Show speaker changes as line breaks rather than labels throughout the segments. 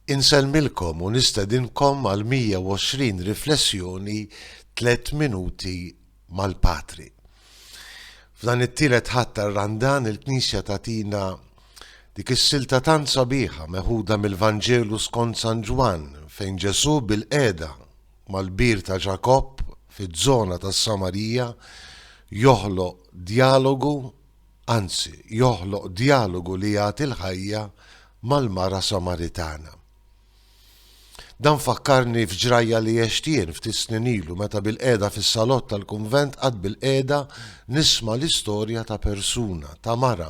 Inselmilkom u nistedinkom għal 120 riflessjoni 3 minuti mal-Patri. F'dan it-tielet ħatta Randan il-Knisja tatina dik is-silta tant sabiħa meħuda mill-Vanġelu skont San Ġwan fejn Ġesu bil-qiegħda mal-bir ta' Ġakob fiż-żona tas-Samarija joħloq dialogu li jagħti l-ħajja mal-mara Samaritana. Dan fakkarni f'ġrajja li jeċtien ftit snin ilu meta bil-qiegħda fis-salott tal-kunvent għad bil-qiegħda nisma' l-istorja ta' persuna, ta' mara,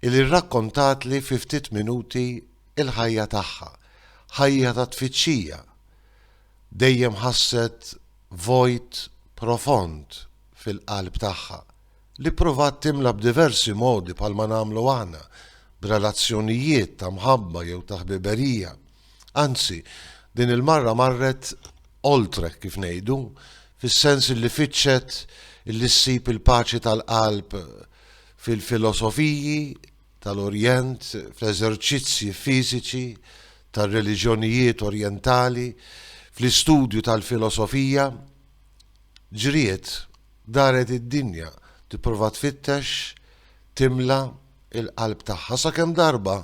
illi rrakkontatli fi ftit minuti il-ħajja tagħha, ħajja ta' tfittxija. Dejjem ħasset vojt profond fil-qalb tagħha li provat timla b'diversi modi bħalma nagħmlu aħna, b'relazzjonijiet ta' mħabba jew ta' ħbiberija. Anzi, din il-marra marret oltre kif ngħidu, fis-sens li fitxet illi ssib il-paċi tal-qalb fil-filosofiji tal-Orjent, fl-eżerċizzji fiżiċi tar-reliġjonijiet orjentali, fl-istudju tal-filosofija. Ġriet daret id-dinja tipprova tfittex timla il-qalb tagħha sakemm darba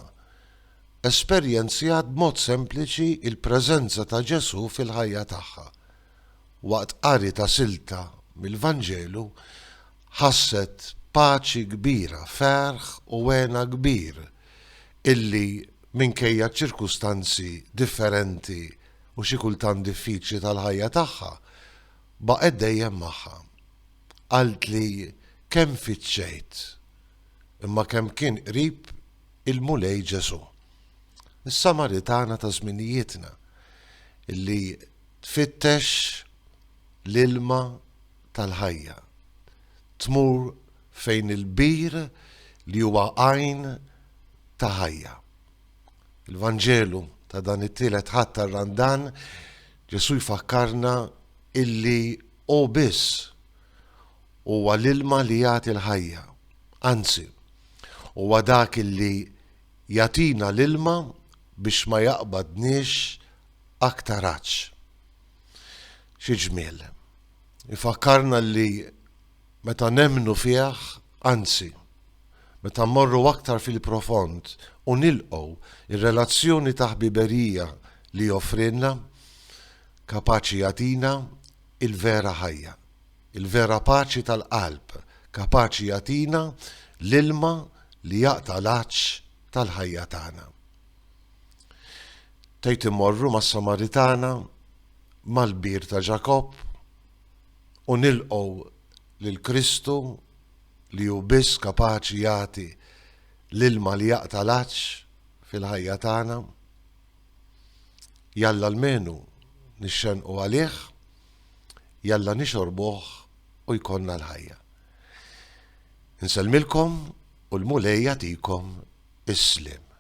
esperjenzjat b'mod sempliċi il-preżenza ta' Ġesu fil-ħajja tagħha. Waqt qari ta' silta mill-Vanġelu ħasset paċi kbira, ferħ u għena kbir illi minkejja ċirkustanzi differenti u xi kultant diffiċli tal-ħajja tagħha baqgħet dejjem magħha. Qalt li kemm fitxejt imma kemm kien qrib il-mulej Ġesu. Is-Samaritana ta' żminijietna illi tfittex l-ilma tal-ħajja. Tmur fejn il-bir li huwa għajn ta' ħajja. Il-Vanġelu ta' dan it-tielet ħatta Randan Ġesu jfakkarna illi u biss huwa l-ilma li jagħti l-ħajja. Anzi, huwa dak illi jatina l-ilma biex ma jaqbadniex aktar aċ. Xi ġmiel. Ifakkarna li meta nemmnu fih, anzi, meta mmorru aktar fil-profond u nilqgħu ir-relazzjoni ta' ħbiberija li joffrilna, kapaċi jatina il-vera ħajja, il-vera paċi tal-qalb, kapaċi jatina l-ilma li jaqta' l-aċ tal-ħajja tagħna. Tgħid immorru mas-Samaritana mal-bir ta' Ġakob u nilqgħu lil Kristu li hu biss kapaċi jagħti l-ilma li jaqta' l-aċ fil-ħajja tagħna. Jalla almenu nixxenqu għalih, jalla nixorbuh u jkollna l-ħajja. Insellmilkom u l-mulej jagħtikom is-sliem.